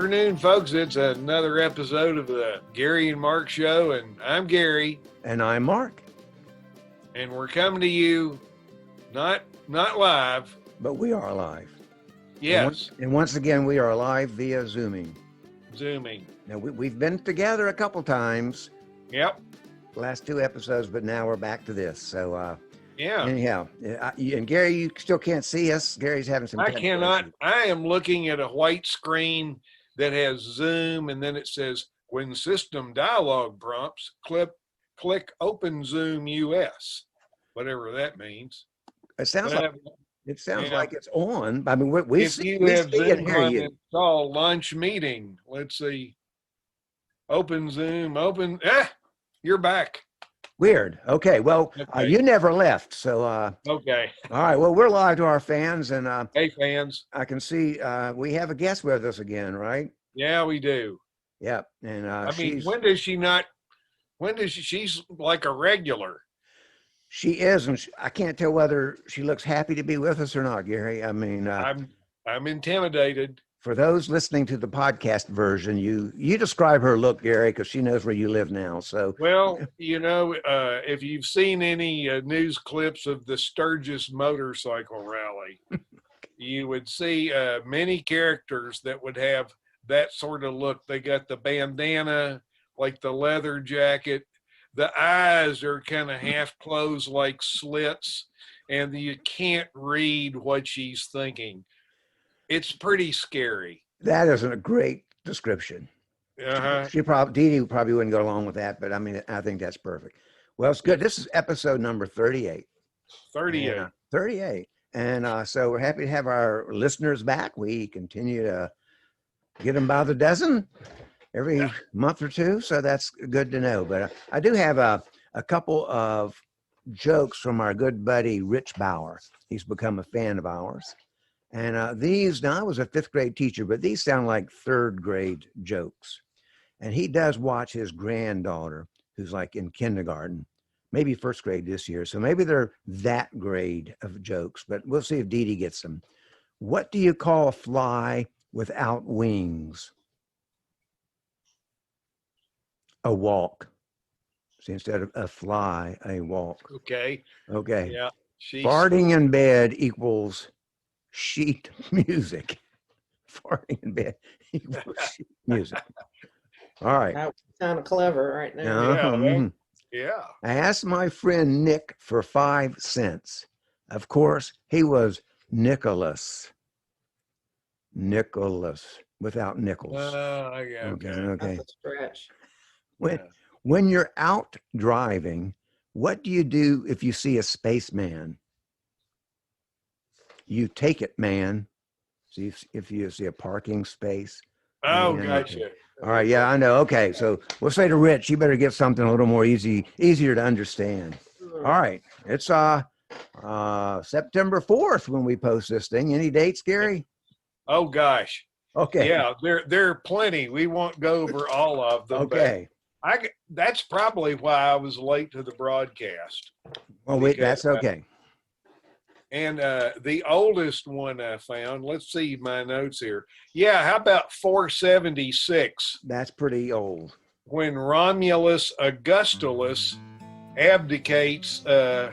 afternoon, folks. It's another episode of the Gary and Mark Show, and I'm Gary. And I'm Mark. And we're coming to you not live. But we are live. Yes. And once again, we are live via Zooming. Now, we've been together a couple times. Yep. Last two episodes, but now we're back to this. So, yeah. Anyhow, and Gary, you still can't see us. Gary's having some. I cannot. Issues. I am looking at a white screen that has Zoom, and then it says, when system dialog prompts, click Open Zoom US, whatever that means. It sounds like yeah. like it's on. I mean, we if see, you we have see Zoom and hear on, you. install lunch meeting. Let's see. Open Zoom. Open. You're back. Weird. Okay. Well, Okay. You never left. So, Okay. All right. Well, we're live to our fans, and Hey, fans. I can see we have a guest with us again, right? Yeah, we do. Yep. And I mean, when does she, she's like a regular. She is, and I can't tell whether she looks happy to be with us or not, Gary. I mean, I'm intimidated. For those listening to the podcast version, you describe her look, Gary, because she knows where you live now. So, well, if you've seen any news clips of the Sturgis motorcycle rally, you would see many characters that would have that sort of look. They got the bandana, like the leather jacket. The eyes are kind of half closed like slits, and you can't read what she's thinking. It's pretty scary. That isn't a great description. Uh-huh. DeeDee probably wouldn't go along with that, but I mean, I think that's perfect. Well, it's good. This is episode number 38. 38. 38. And so we're happy to have our listeners back. We continue to get them by the dozen every month or two, so that's good to know. But I do have a couple of jokes from our good buddy Rich Bauer. He's become a fan of ours. And now I was a fifth grade teacher, but these sound like third grade jokes. And he does watch his granddaughter, who's like in kindergarten, maybe first grade this year. So maybe they're that grade of jokes, but we'll see if DeeDee gets them. What do you call a fly without wings? A walk. See, instead of a fly, a walk. Okay. Yeah. She's Farting in bed equals sheet music. Farting in bed equals sheet music. All right. That was kind of clever right now. Yeah. I asked my friend Nick for 5 cents. Of course, he was Nicholas without nickels. Okay. Okay. That's a stretch. When you're out driving, what do you do if you see a spaceman? You take it, man. See if you see a parking space. Oh, man, gotcha. All right, yeah, I know. Okay, so we'll say to Rich, you better get something a little more easier to understand. All right, it's September 4th when we post this thing. Any dates, Gary? Oh gosh. Okay. Yeah, there are plenty. We won't go over all of them. Okay. But that's probably why I was late to the broadcast. Well, wait, that's okay. And the oldest one I found, let's see my notes here. Yeah, how about 476? That's pretty old. When Romulus Augustulus abdicates the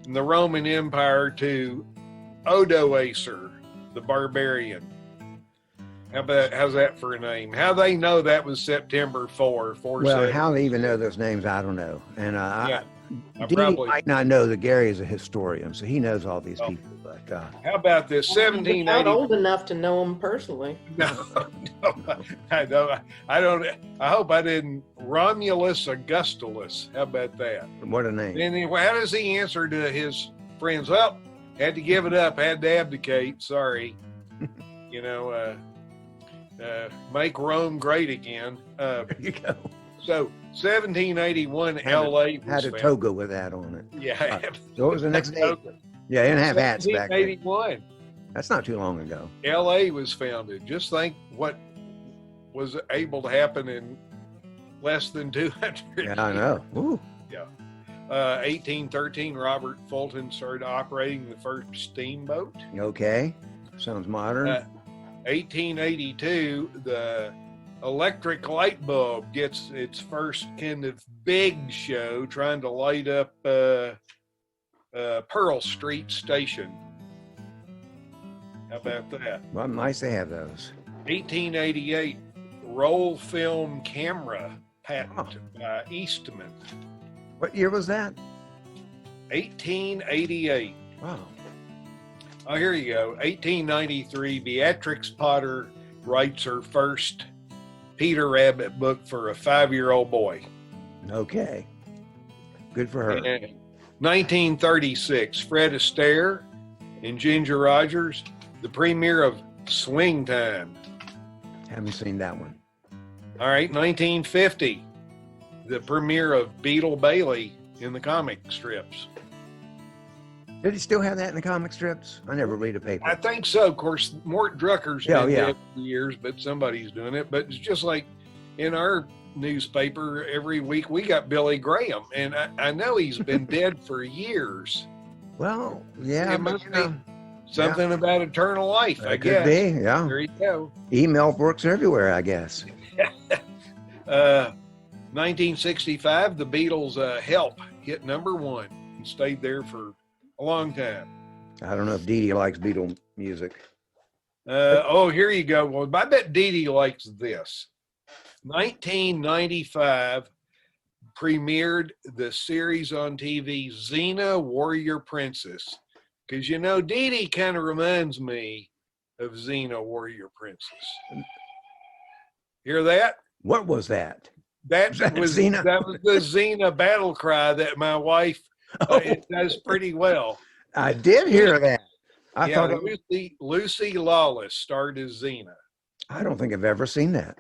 Roman Empire to Odoacer, the barbarian. How's that for a name? How they know that was September 4? Well, how they even know those names, I don't know. And DeeDee might not know that Gary is a historian, so he knows all these people. But how about this? 1780. Not old enough to know him personally. No, I don't. I hope I didn't. Romulus Augustulus. How about that? What a name! Anyway, how does he answer to his friends? Well, had to give it up. Had to abdicate. Sorry. Make Rome great again. There you go. So 1781, L.A. had a toga with that on it. Yeah. So what was the next date? Yeah, they didn't have hats back then. 1781. That's not too long ago. L.A. was founded. Just think what was able to happen in less than 200 Yeah, I know. Ooh. Yeah. 1813, Robert Fulton started operating the first steamboat. Okay. Sounds modern. 1882, the electric light bulb gets its first kind of big show trying to light up Pearl Street Station. How about that? Well, nice to have those. 1888, roll film camera patent by Eastman. What year was that? 1888. Wow. Oh, here you go. 1893, Beatrix Potter writes her first Peter Rabbit book for a 5-year-old boy. Okay. Good for her. And 1936, Fred Astaire and Ginger Rogers, the premiere of Swing Time. Haven't seen that one. All right, 1950, the premiere of Beetle Bailey in the comic strips. Did he still have that in the comic strips? I never read a paper. I think so. Of course, Mort Drucker's Yeah, been yeah. dead for years, but somebody's doing it. But it's just like in our newspaper every week, we got Billy Graham, and I know he's been dead for years. Well, yeah. It but, must you be know, something about eternal life, I that could guess. be, yeah. There you go. Email works everywhere, I guess. 1965, the Beatles' Help hit #1 and stayed there for a long time. I don't know if DeeDee likes Beatle music. Oh, here you go. Well, I bet DeeDee likes this. 1995 premiered the series on TV, Xena Warrior Princess. Because, you know, DeeDee kind of reminds me of Xena Warrior Princess. Hear that? What was that? That that was Xena? That was the Xena battle cry that my wife it does pretty well. I did hear that. I thought Lucy Lawless starred as Xena. I don't think I've ever seen that.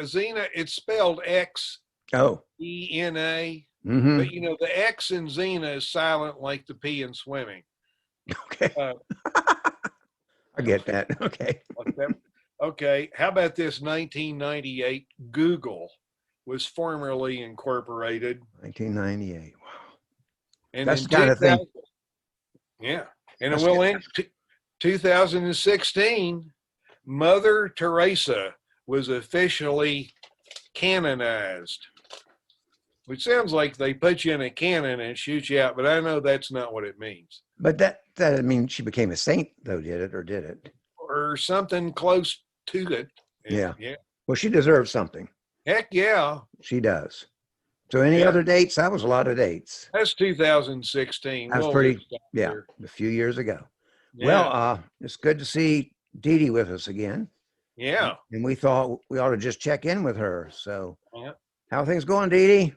Xena, it's spelled Xena, Oh. Mm-hmm. but you know the X in Xena is silent like the P in swimming. Okay. I get that. Okay. Like that. Okay, how about this? 1998, Google was formerly incorporated. 1998. Wow. And That's in the kind of thing. Yeah, and That's it will good. end 2016. Mother Teresa was officially canonized, which sounds like they put you in a cannon and shoot you out, but I know that's not what it means. But that I mean, she became a saint, though, did it, or did it? Or something close to it. Yeah. Yeah. Well, she deserves something. Heck yeah. She does. So any Yeah. other dates? That was a lot of dates. That's 2016. That was We'll pretty, just stop yeah, there. a few years ago. Yeah. Well, it's good to see DeeDee with us again. Yeah. And we thought we ought to just check in with her. So Yeah. how are things going, DeeDee?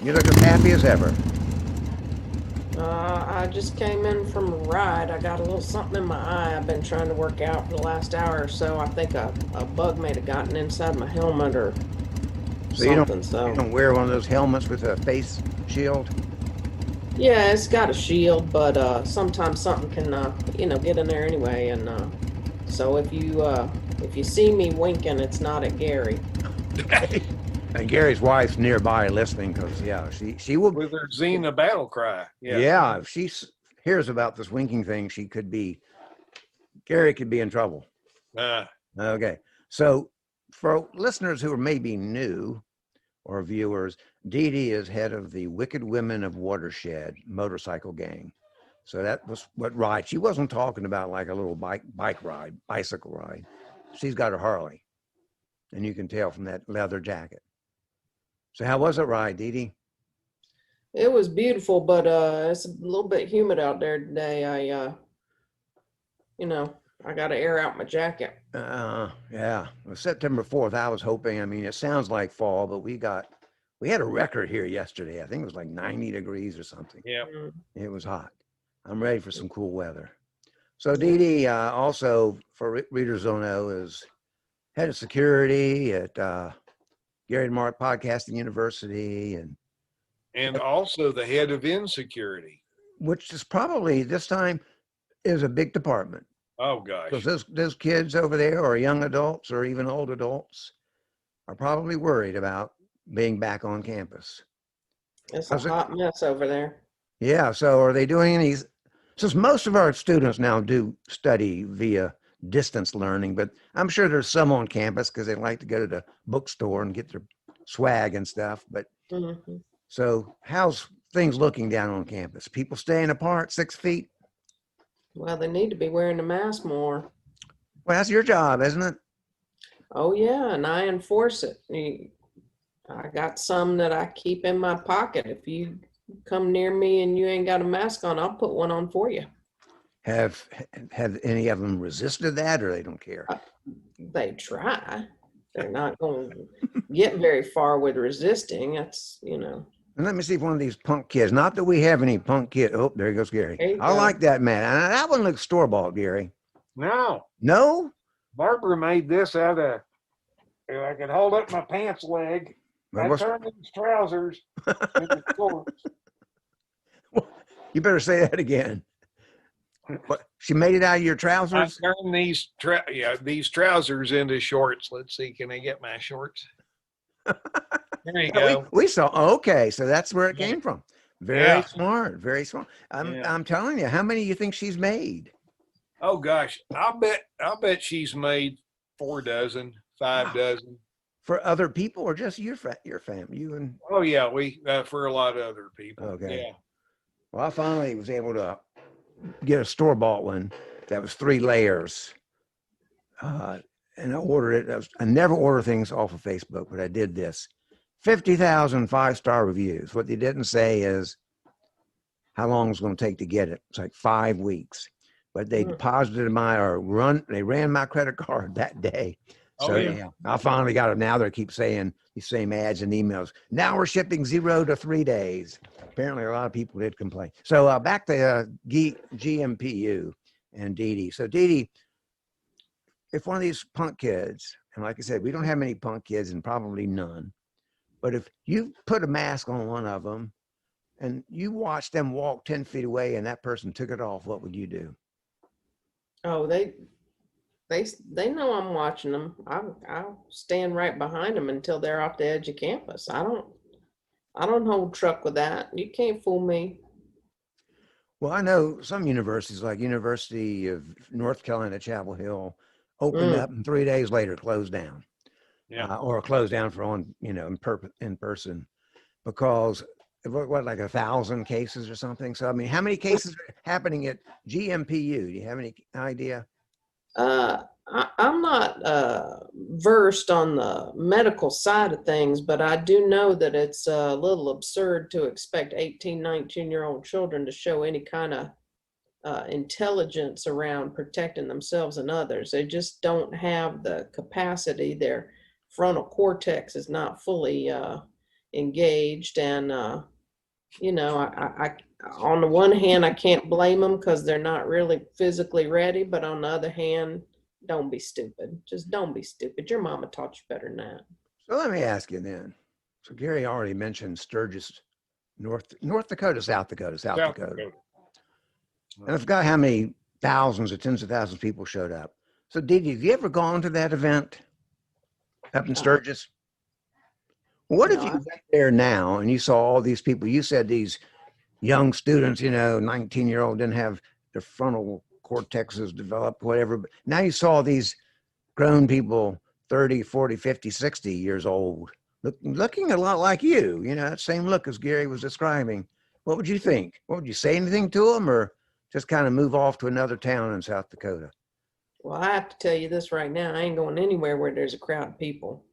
You look as happy as ever. I just came in from a ride. I got a little something in my eye I've been trying to work out for the last hour or so. I think a bug may have gotten inside my helmet or So something. you don't wear one of those helmets with a face shield? Yeah, it's got a shield, but sometimes something can get in there anyway. And so if you see me winking, it's not at Gary. And Gary's wife's nearby listening because, yeah, she will. With her Xena battle cry. Yeah, if she hears about this winking thing, Gary could be in trouble. Okay. So for listeners who are maybe new or viewers, DeeDee is head of the Wicked Women of Watershed motorcycle gang. So that was what ride. She wasn't talking about like a little bicycle ride. She's got a Harley. And you can tell from that leather jacket. So how was it ride, DeeDee? It was beautiful, but it's a little bit humid out there today. I got to air out my jacket. Yeah. Well, September 4th, I was hoping, I mean, it sounds like fall, but we had a record here yesterday. I think it was like 90 degrees or something. Yeah. It was hot. I'm ready for some cool weather. So DeeDee, also for readers don't know, is head of security at Gary and Mark Podcasting University, And also the head of insecurity. which is probably this time is a big department. Oh, gosh. Because those kids over there, or young adults, or even old adults, are probably worried about being back on campus. It's a hot mess over there. Yeah. So are they doing any? Since most of our students now do study via distance learning, but I'm sure there's some on campus because they like to go to the bookstore and get their swag and stuff. But Mhm. so how's things looking down on campus? People staying apart 6 feet? Well, they need to be wearing the mask more. Well, that's your job, isn't it? Oh yeah, and I enforce it. I got some that I keep in my pocket. If you come near me and you ain't got a mask on, I'll put one on for you. Have any of them resisted that, or they don't care? They try. They're not going to get very far with resisting. That's, And let me see if one of these punk kids, not that we have any punk kid. Oh, there goes Gary. There you I go. like that, man. And that one looks store-bought, Gary. No, No? Barbara made this out of, if I could hold up my pants leg, Well, I what's- turned these trousers into shorts. You better say that again. What? She made it out of your I trousers? turned these trousers into shorts. Let's see, can I get my shorts? There you Yeah, go. we saw. Okay, so that's where it came from. Very Yeah. smart. Very smart. Yeah. I'm telling you, how many do you think she's made? Oh gosh, I'll bet she's made 4 dozen, 5 Wow. dozen. For other people or just your family? You and Oh yeah, we for a lot of other people. Okay. Yeah. well, I finally was able to get a store-bought one that was 3 layers. And I ordered it. I never order things off of Facebook, but I did this. 50,000 5-star reviews. What they didn't say is how long it's going to take to get it. It's like 5 weeks. But they deposited they ran my credit card that day. Oh, So yeah. I finally got it. Now they keep saying these same ads and emails. Now we're shipping 0 to 3 days. Apparently a lot of people did complain. So back to GMPU and DeeDee. So DeeDee, if one of these punk kids, and like I said, we don't have many punk kids and probably none, but if you put a mask on one of them and you watch them walk 10 feet away and that person took it off, what would you do? Oh, they know I'm watching them. I'll stand right behind them until they're off the edge of campus. I don't hold truck with that. You can't fool me. Well, I know some universities like University of North Carolina, Chapel Hill, opened up and 3 days later closed down. Yeah. Or closed down for in person because what, like 1,000 cases or something. So, I mean, how many cases are happening at GMPU? Do you have any idea? I'm not versed on the medical side of things, but I do know that it's a little absurd to expect 18, 19-year-old children to show any kind of intelligence around protecting themselves and others. They just don't have the capacity. Their frontal cortex is not fully engaged, and I on the one hand, I can't blame them because they're not really physically ready, but on the other hand, don't be stupid. Just don't be stupid. Your mama taught you better than that. So let me ask you then. So Gary already mentioned Sturgis, North Dakota, South Dakota. And I forgot how many thousands or tens of thousands of people showed up. So DeeDee, have you ever gone to that event up in Sturgis? What if No, you went there now and you saw all these people? You said these young students, 19-year-old didn't have their frontal cortexes developed, whatever. But now you saw these grown people, 30, 40, 50, 60 years old, looking a lot like you, that same look as Gary was describing. What would you think? What would you say anything to them or just kind of move off to another town in South Dakota? Well, I have to tell you this right now. I ain't going anywhere where there's a crowd of people.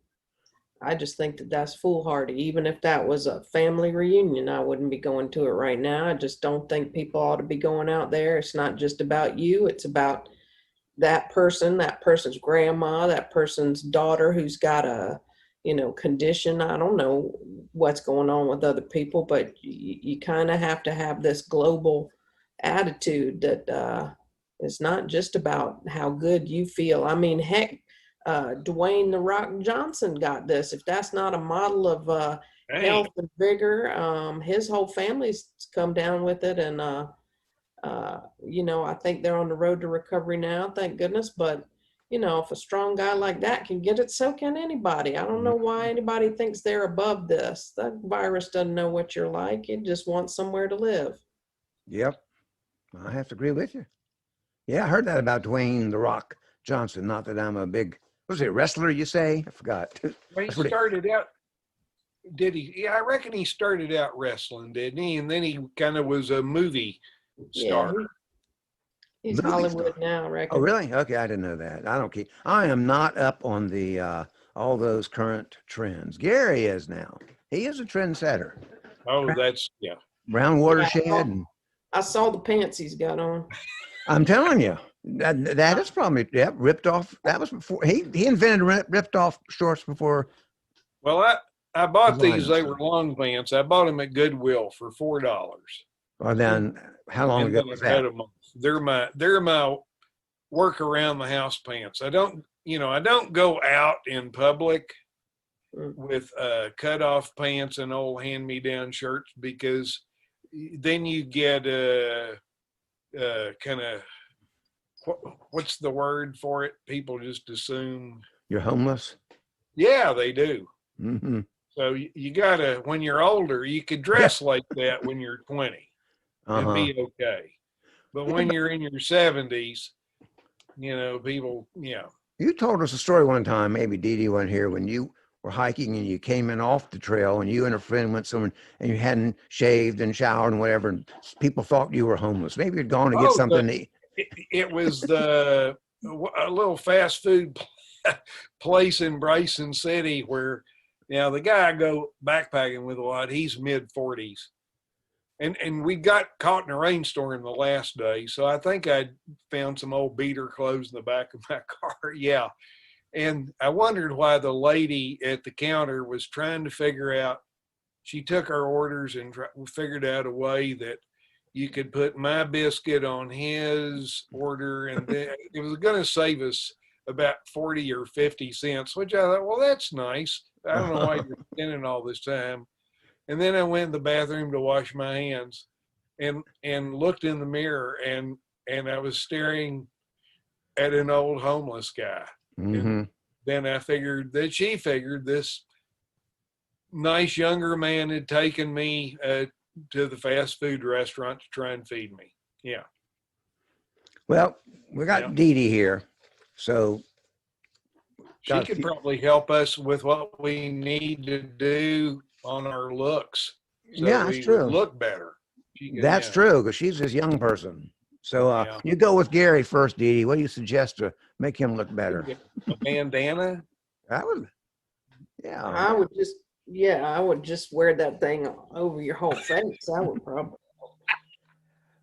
I just think that that's foolhardy. Even if that was a family reunion, I wouldn't be going to it right now. I just don't think people ought to be going out there. It's not just about you. It's about that person's grandma, that person's daughter who's got a, condition. I don't know what's going on with other people, but you kind of have to have this global attitude that it's not just about how good you feel. I mean, heck, Dwayne "The Rock" Johnson got this. If that's not a model of health and vigor, his whole family's come down with it, and I think they're on the road to recovery now, thank goodness. But if a strong guy like that can get it, so can anybody. I don't know why anybody thinks they're above this. That virus doesn't know what you're like. It just wants somewhere to live. Yep, I have to agree with you. Yeah, I heard that about Dwayne "The Rock" Johnson. Not that I'm a big, was it wrestler, you say? I forgot. Well, he That's what it- started out. Did he? Yeah, I reckon he started out wrestling, didn't he? And then he kind of was a movie star. He's Movie Hollywood star. now, I reckon. Oh, really? Okay, I didn't know that. I don't keep. I am not up on the all those current trends. Gary is now. He is a trendsetter. Oh, that's yeah. Brown watershed, and I saw the pants he's got on. I'm telling you, that is probably ripped off. That was before he invented ripped off shorts before. Well, I bought Design these. and They stuff. were long pants. I bought them at Goodwill for $4. Well, then how long And ago then was I cut that? 'em off. They're my work around the house pants. I don't go out in public with cut off pants and old hand me down shirts, because then you get kind of what's the word for it? People just assume. You're homeless. Yeah, they do. Mm-hmm. So you gotta, when you're older, you could dress like that when you're 20 and be okay. But when you're in your 70s, people, You told us a story one time, maybe DeeDee wasn't here, when you were hiking and you came in off the trail and you and a friend went somewhere and you hadn't shaved and showered and whatever, and people thought you were homeless. Maybe you'd gone to get something to eat. it was a little fast food place in Bryson City where, the guy I go backpacking with a lot, he's mid-40s. And we got caught in a rainstorm the last day. So I think I found some old beater clothes in the back of my car. Yeah. And I wondered why the lady at the counter was trying to figure out, she took our orders and figured out a way that you could put my biscuit on his order. And then it was going to save us about 40 or 50 cents, which I thought, well, that's nice. I don't know why you're spending all this time. And then I went in the bathroom to wash my hands and looked in the mirror and I was staring at an old homeless guy. Mm-hmm. Then I figured that she figured this nice younger man had taken me to the fast food restaurant to try and feed me. Yeah. Well, we got DeeDee here. So she could probably help us with what we need to do on our looks. So that's true. Look better. That's true, because she's this young person. So you go with Gary first, DeeDee. What do you suggest to make him look better? A bandana? I would, I would just wear that thing over your whole face. I would probably.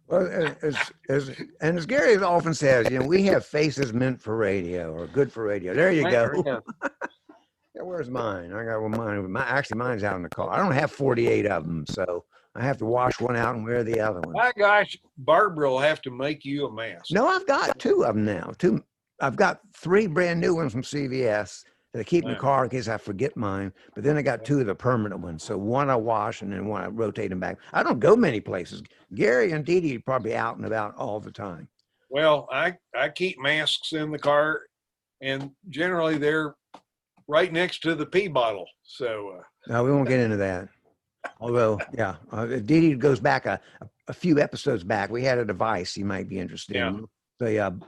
Well, as Gary often says, we have faces meant for radio or good for radio. There you go. Yeah, where's mine? I got mine. Actually, mine's out in the car. I don't have 48 of them, so I have to wash one out and wear the other one. My gosh, Barbara will have to make you a mask. No, I've got 2 of them now. I've got 3 brand new ones from CVS that I keep in the car in case I forget mine. But then I got 2 of the permanent ones. So one I wash and then one I rotate them back. I don't go many places. Gary and DeeDee are probably out and about all the time. Well, I keep masks in the car, and generally they're right next to the pee bottle. So no, we won't get into that. Although, DeeDee goes back a few episodes back. We had a device you might be interested in. The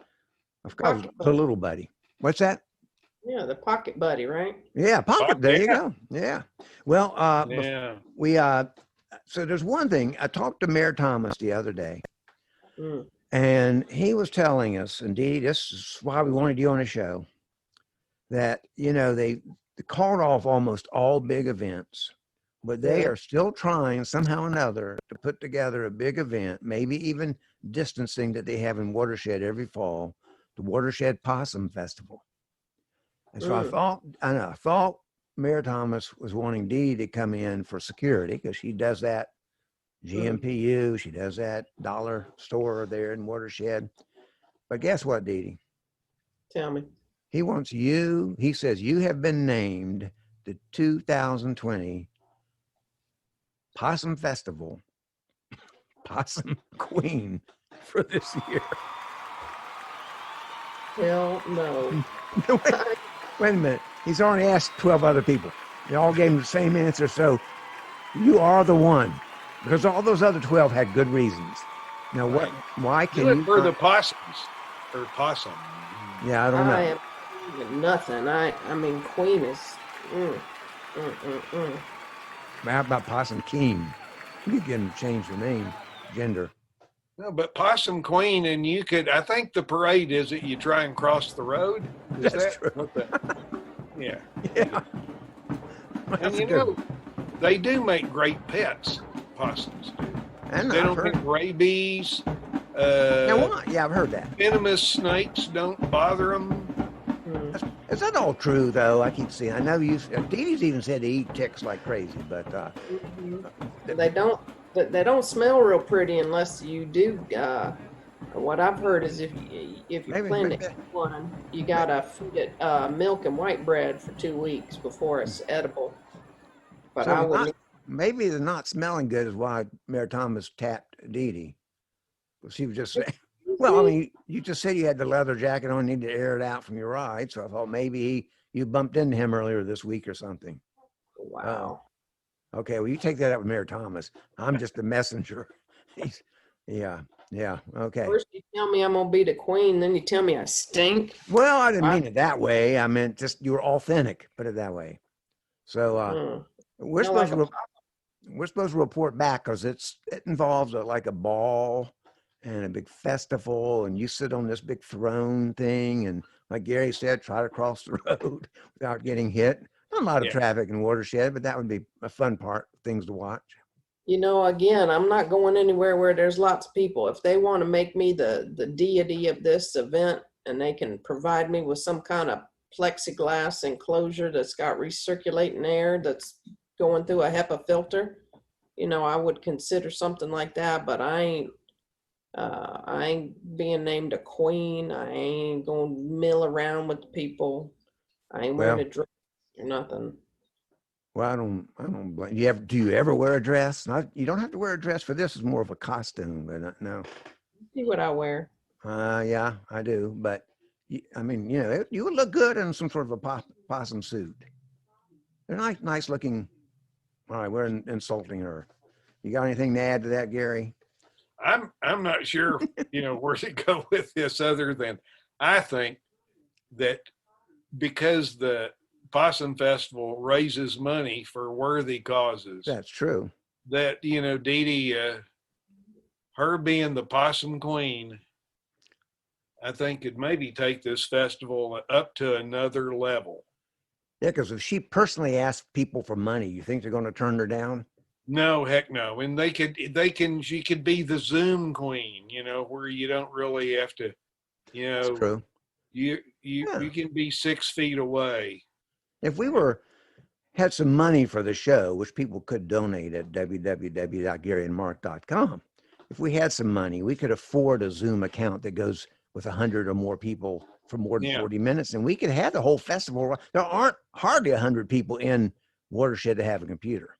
little buddy. What's that? Yeah, the Pocket Buddy, right? Yeah, Pocket. There you go. Yeah. Well, so there's one thing. I talked to Mayor Thomas the other day, and he was telling us, indeed, this is why we wanted you on the show, that, they called off almost all big events, but they are still trying somehow or another to put together a big event, maybe even distancing, that they have in Watershed every fall, the Watershed Possum Festival. And so I thought Mayor Thomas was wanting Dee to come in for security, because she does that GMPU, she does that dollar store there in Watershed. But guess what, DeeDee? Tell me. He wants you, he says you have been named the 2020 Possum Festival Possum Queen for this year. Hell no. Wait a minute. He's already asked 12 other people. They all gave him the same answer. So you are the one, because all those other 12 had good reasons. Now, why can do it you? for the possums or possum? Yeah, I don't I know. am even nothing. I mean, Queen is. Mm, mm, mm, mm. How about Possum Keen? You can change the name, gender. No, but Possum Queen, and you could. I think the parade is that you try and cross the road. Is That's that true. what the? Yeah. Yeah, And that's a you good know, one. they do make great pets. Possums do. And They I've don't heard. have rabies. Now what? Yeah, I've heard that. Venomous snakes don't bother them. Mm. Is that all true though? I keep seeing. I know you. DeeDee's even said they eat ticks like crazy, but Mhm. They don't. They don't smell real pretty unless you do. What I've heard is if you maybe, plan to maybe, eat one, you gotta feed it milk and white bread for 2 weeks before it's edible. But so I the not wouldn't. maybe the not smelling good is why Mayor Thomas tapped DeeDee. She was just saying. Well, I mean, you just said you had the leather jacket on, needed to air it out from your ride, so I thought maybe you bumped into him earlier this week or something. Oh, Wow. okay. Well, you take that up with Mayor Thomas. I'm just a messenger. He's, yeah, yeah. Okay. First you tell me I'm gonna be the queen, then you tell me I stink. Well, I didn't I, mean it that way. I meant just you were authentic. Put it that way. So mm, we're smell supposed like to a. we're supposed to report back because it involves like a ball and a big festival, and you sit on this big throne thing, and like Gary said, try to cross the road without getting hit. Not a lot of Yeah. traffic in Watershed, but that would be a fun part, things to watch. Again, I'm not going anywhere where there's lots of people. If they want to make me the deity of this event and they can provide me with some kind of plexiglass enclosure that's got recirculating air that's going through a HEPA filter, I would consider something like that, but I ain't being named a queen. I ain't gonna mill around with the people. I ain't wearing a Well, dress or nothing. well, I don't blame you. Do you ever wear a dress? Not, you don't have to wear a dress for this. It's more of a costume, but no. See what I wear. Yeah, I do. But I mean, you would look good in some sort of a possum suit. They're nice looking. All right, we're insulting her. You got anything to add to that, Gary? I'm not sure, where to go with this other than I think that because the Possum Festival raises money for worthy causes, That's true. that, DeeDee, her being the Possum Queen, I think could maybe take this festival up to another level. Yeah, because if she personally asks people for money, you think they're going to turn her down? No, heck no. And she could be the Zoom queen, where you don't really have to, That's true. you Yeah. can be 6 feet away. If we had some money for the show, which people could donate at www.garyandmark.com. If we had some money, we could afford a Zoom account that goes with 100 or more people for more than Yeah, 40 minutes, and we could have the whole festival. There aren't hardly 100 people in Watershed to have a computer.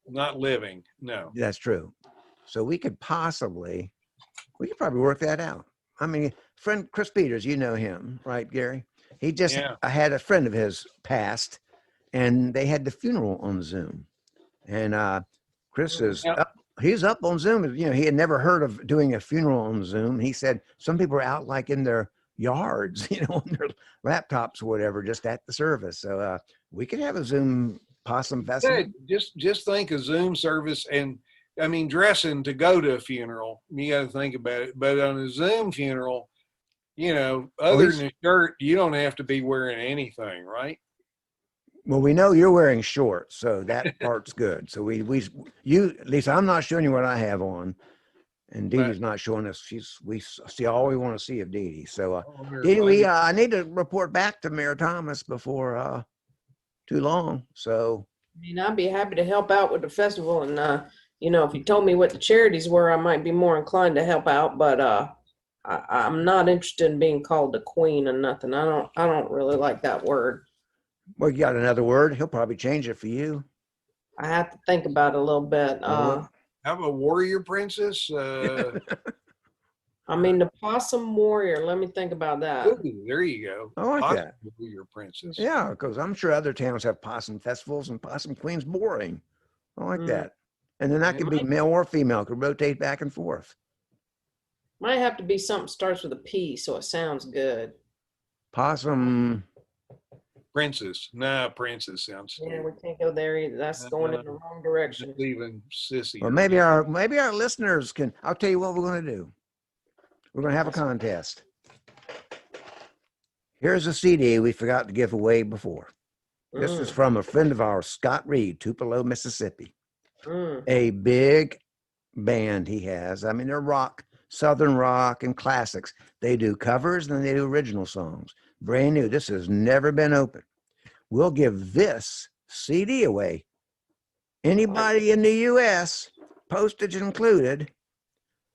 not living. No. That's true. So we could probably work that out. I mean, friend Chris Peters, you know him, right, Gary? Yeah. I had a friend of his passed, and they had the funeral on Zoom. And Chris is Now, up. He's up on Zoom. He had never heard of doing a funeral on Zoom. He said some people are out like in their yards, on their laptops or whatever, just at the service. So we could have a Zoom possum festival. just think of Zoom service, and I mean dressing to go to a funeral. You got to think about it. But on a Zoom funeral, other than a shirt, you don't have to be wearing anything, right? Well, we know you're wearing shorts, so that part's good. So you, at least I'm not showing you what I have on, and DeeDee's not showing us. We see all we want to see of DeeDee. So, DeeDee, I need to report back to Mayor Thomas before too long. So, I'd be happy to help out with the festival, and if you told me what the charities were, I might be more inclined to help out. But I'm not interested in being called the queen or nothing. I don't really like that word. well, you got another word? He'll probably change it for you. I have to think about it a little bit. How about warrior princess? The possum warrior. Let me think about that. Ooh, there you go. I like that. Warrior princess. Yeah, because I'm sure other towns have possum festivals, and possum queen's boring. I like that. And then that could be male or female, could rotate back and forth. Might have to be something starts with a P, so it sounds good. Possum. Princess. No, Princess sounds Yeah, stupid. we can't go there either. That's going in the wrong direction. Just leaving Sissy. Well, or maybe Jimmy. our listeners can. I'll tell you what we're going to do. We're going to have a contest. Here's a CD we forgot to give away before. This is from a friend of ours, Scott Reed, Tupelo, Mississippi. A big band he has. I mean, they're rock, Southern rock and classics. They do covers and they do original songs. Brand new. This has never been opened. We'll give this CD away. Anybody in the U.S., postage included,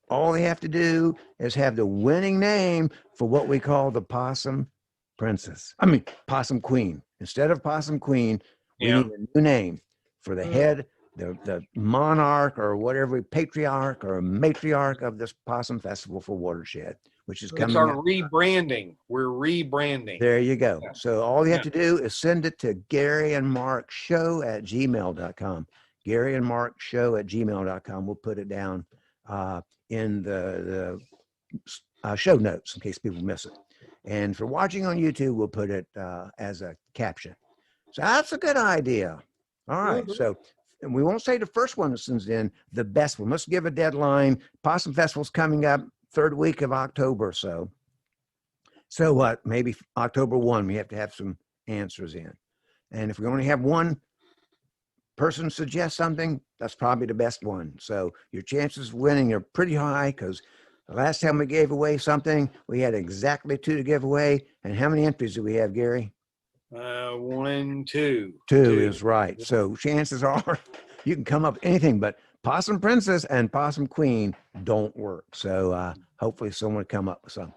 all they have to do is have the winning name for what we call the Possum Princess. I mean, Possum Queen. Instead of Possum Queen, we need a new name for the head, the monarch or whatever, patriarch or matriarch of this Possum Festival for Watershed, which is coming It's our up. rebranding. We're rebranding. There you go. Yeah. So all you have to do is send it to garyandmarkshow@gmail.com. garyandmarkshow@gmail.com. We'll put it down in the show notes in case people miss it. And for watching on YouTube, we'll put it as a caption. So that's a good idea. All right. So and we won't say the first one that sends in, the best one. Let's give a deadline. Possum Festival's coming up third week of October. So what? Maybe October 1, we have to have some answers in. And if we only have one person suggest something, that's probably the best one. So your chances of winning are pretty high because the last time we gave away something, we had exactly 2 to give away. And how many entries do we have, Gary? 1, 2. 2 is right. So chances are you can come up with anything, but Possum Princess and Possum Queen don't work. So hopefully someone will come up with something.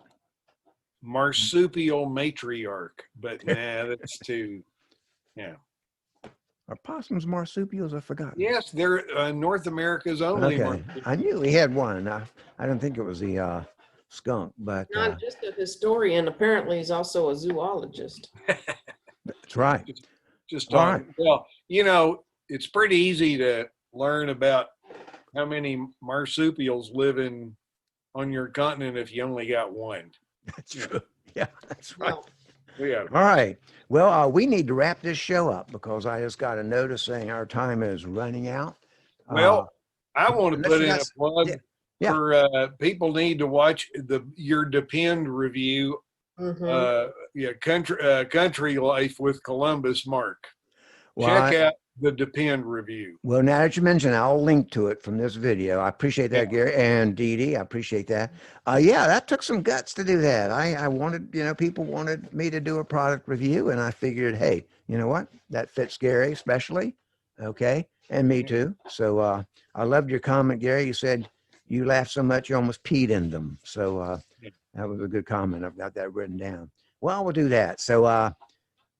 Marsupial matriarch, but nah, that's too. Yeah. Are possums marsupials? I forgot. Yes, they're North America's only. Okay, I knew we had one. I didn't think it was the skunk, but Not just a historian. Apparently, he's also a zoologist. that's right. Just All talking. Well, it's pretty easy to learn about how many marsupials live on your continent if you only got one. That's true. Yeah, that's right. Well, Yeah. All right. Well, we need to wrap this show up because I just got a notice saying our time is running out. Well, I want to unless put you in a guys- plug yeah. for people need to watch your Depend review. Country Life with Columbus Mark. Check out the Depend review. Well, now that you mention, I'll link to it from this video. I appreciate that, Gary and DeeDee. I appreciate that. Yeah, that took some guts to do that. I wanted, people wanted me to do a product review, and I figured, hey, you know what? That fits Gary especially. Okay, and me too. So I loved your comment, Gary. You said you laughed so much you almost peed in them. So that was a good comment. I've got that written down. Well, we'll do that. So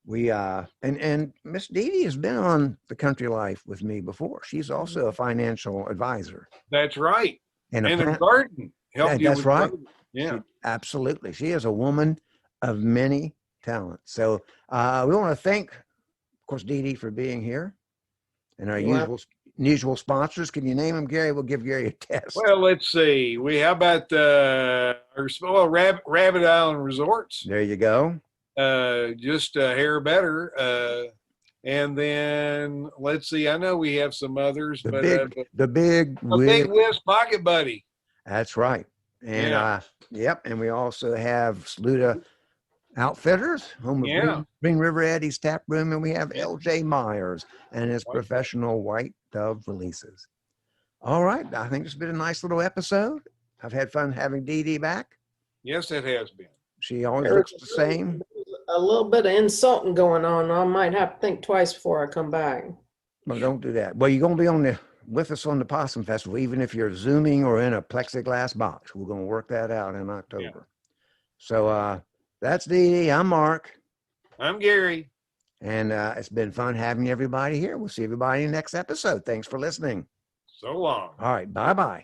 we and Miss DeeDee has been on the Country Life with me before. She's also a financial advisor. That's right. And a garden. Help you that's with right. garden. Yeah. Absolutely. She is a woman of many talents. So we want to thank, of course, DeeDee for being here. And our usual sponsors. Can you name them, Gary? We'll give Gary a test. Well, let's see. How about Rabbit Island Resorts? There you go. Just hair better. And then let's see. I know we have some others, The Big Whizz Pocket Buddy. That's right. And and we also have Saluda Outfitters, home of Green River Eddy's tap room, and we have LJ Meyers and his professional White Dove releases. All right, I think it's been a nice little episode. I've had fun having DeeDee back. Yes, it has been. She always looks the same. A little bit of insulting going on. I might have to think twice before I come back. Well, don't do that. Well, you're going to be with us on the Possum Festival, even if you're Zooming or in a plexiglass box. We're going to work that out in October. Yeah. So that's DeeDee. I'm Mark. I'm Gary. And it's been fun having everybody here. We'll see everybody in the next episode. Thanks for listening. So long. All right. Bye-bye.